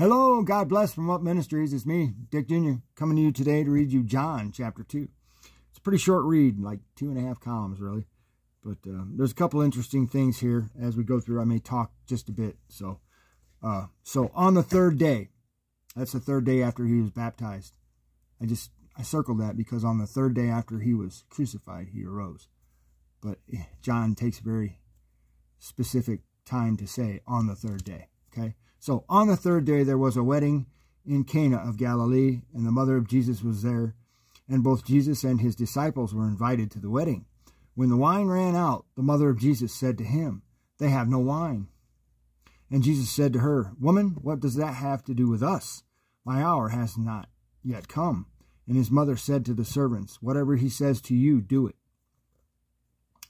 Hello, God bless from Up Ministries. It's me, Dick Jr., coming to you today to read you John chapter 2. It's a pretty short read, like 2.5 columns, really. But there's a couple interesting things here as we go through. I may talk just a bit. So on the third day, that's the third day after he was baptized. I circled that because on the third day after he was crucified, he arose. But John takes a very specific time to say on the third day. Okay, so on the third day there was a wedding in Cana of Galilee, and the mother of Jesus was there, and both Jesus and his disciples were invited to the wedding. When the wine ran out, the mother of Jesus said to him, "They have no wine." And Jesus said to her, "Woman, what does that have to do with us? My hour has not yet come." And his mother said to the servants, "Whatever he says to you, do it."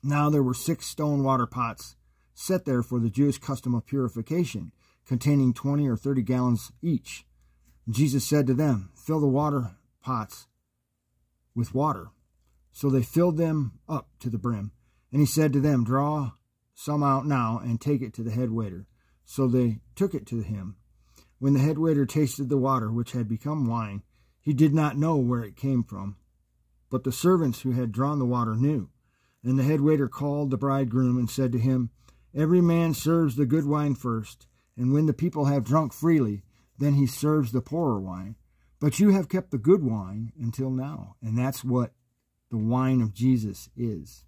Now there were 6 stone water pots set there for the Jewish custom of purification, containing 20 or 30 gallons each. And Jesus said to them, "Fill the water pots with water." So they filled them up to the brim. And he said to them, "Draw some out now and take it to the head waiter." So they took it to him. When the head waiter tasted the water, which had become wine, he did not know where it came from. But the servants who had drawn the water knew. And the head waiter called the bridegroom and said to him, "Every man serves the good wine first, and when the people have drunk freely, then he serves the poorer wine. But you have kept the good wine until now." And that's what the wine of Jesus is.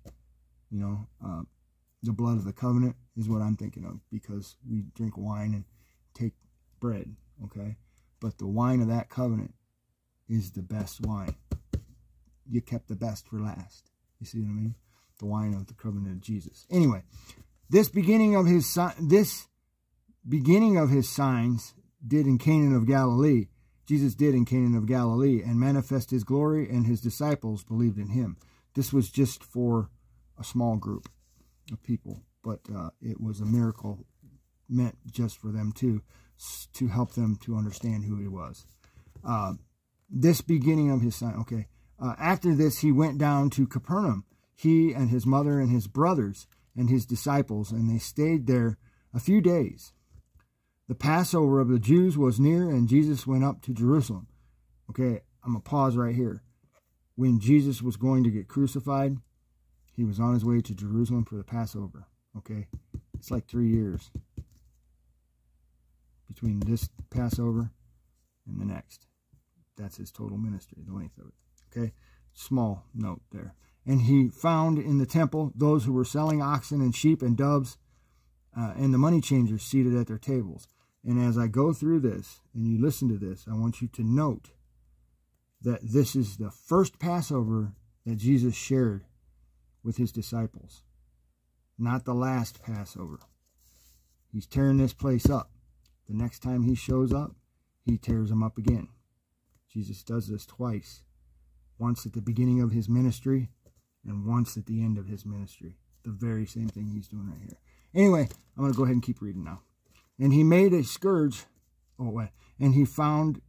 You know, the blood of the covenant is what I'm thinking of, because we drink wine and take bread, okay? But the wine of that covenant is the best wine. You kept the best for last. You see what I mean? The wine of the covenant of Jesus. Anyway, this beginning of his signs did in Cana of Galilee. Jesus did in Cana of Galilee, and manifest his glory, and his disciples believed in him. This was just for a small group of people, but it was a miracle meant just for them to help them to understand who he was. This beginning of his sign, okay. After this, he went down to Capernaum, he and his mother and his brothers and his disciples, and they stayed there a few days. The Passover of the Jews was near, and Jesus went up to Jerusalem. Okay, I'm going to pause right here. When Jesus was going to get crucified, he was on his way to Jerusalem for the Passover. Okay, it's like 3 years between this Passover and the next. That's his total ministry, the length of it. Okay, small note there. And he found in the temple those who were selling oxen and sheep and doves, and the money changers seated at their tables. And as I go through this and you listen to this, I want you to note that this is the first Passover that Jesus shared with his disciples, not the last Passover. He's tearing this place up. The next time he shows up, he tears them up again. Jesus does this twice, once at the beginning of his ministry and once at the end of his ministry. The very same thing he's doing right here. Anyway, I'm going to go ahead and keep reading now. And he made a scourge, and he found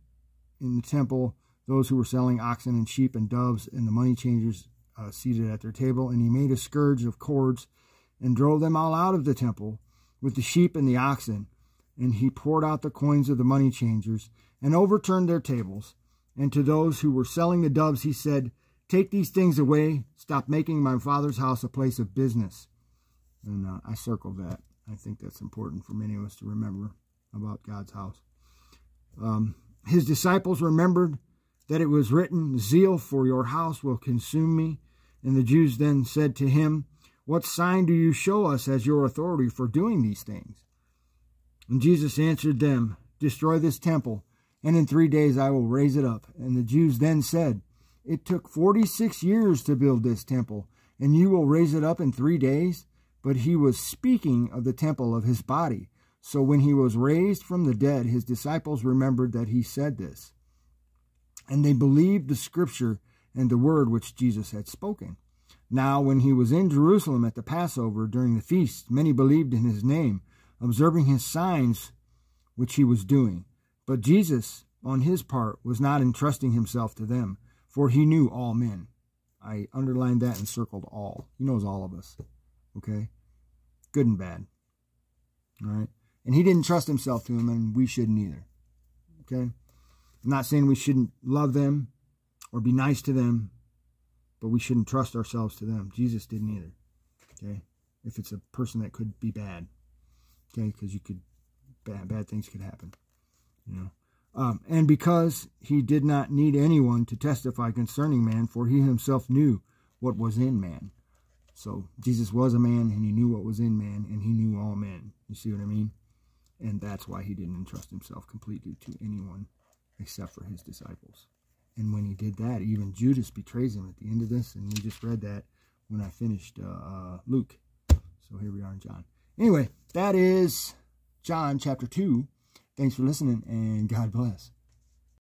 in the temple those who were selling oxen and sheep and doves and the money changers seated at their table. And he made a scourge of cords and drove them all out of the temple with the sheep and the oxen. And he poured out the coins of the money changers and overturned their tables. And to those who were selling the doves, he said, "Take these things away. Stop making my Father's house a place of business." And I circled that. I think that's important for many of us to remember about God's house. His disciples remembered that it was written, "Zeal for your house will consume me." And the Jews then said to him, "What sign do you show us as your authority for doing these things?" And Jesus answered them, "Destroy this temple, and in 3 days I will raise it up." And the Jews then said, "It took 46 years to build this temple, and you will raise it up in 3 days?" But he was speaking of the temple of his body. So when he was raised from the dead, his disciples remembered that he said this. And they believed the scripture and the word which Jesus had spoken. Now when he was in Jerusalem at the Passover during the feast, many believed in his name, observing his signs which he was doing. But Jesus, on his part, was not entrusting himself to them, for he knew all men. I underlined that and circled all. He knows all of us. Okay? Good and bad. All right? And he didn't trust himself to him, and we shouldn't either. okay? I'm not saying we shouldn't love them or be nice to them, but we shouldn't trust ourselves to them. Jesus didn't either, okay? If it's a person that could be bad, okay? Because bad things could happen, you know? And because he did not need anyone to testify concerning man, for he himself knew what was in man. So Jesus was a man, and he knew what was in man, and he knew all men. You see what I mean? And that's why he didn't entrust himself completely to anyone except for his disciples. And when he did that, even Judas betrays him at the end of this, and we just read that when I finished Luke. So here we are in John. Anyway, that is John chapter 2. Thanks for listening, and God bless.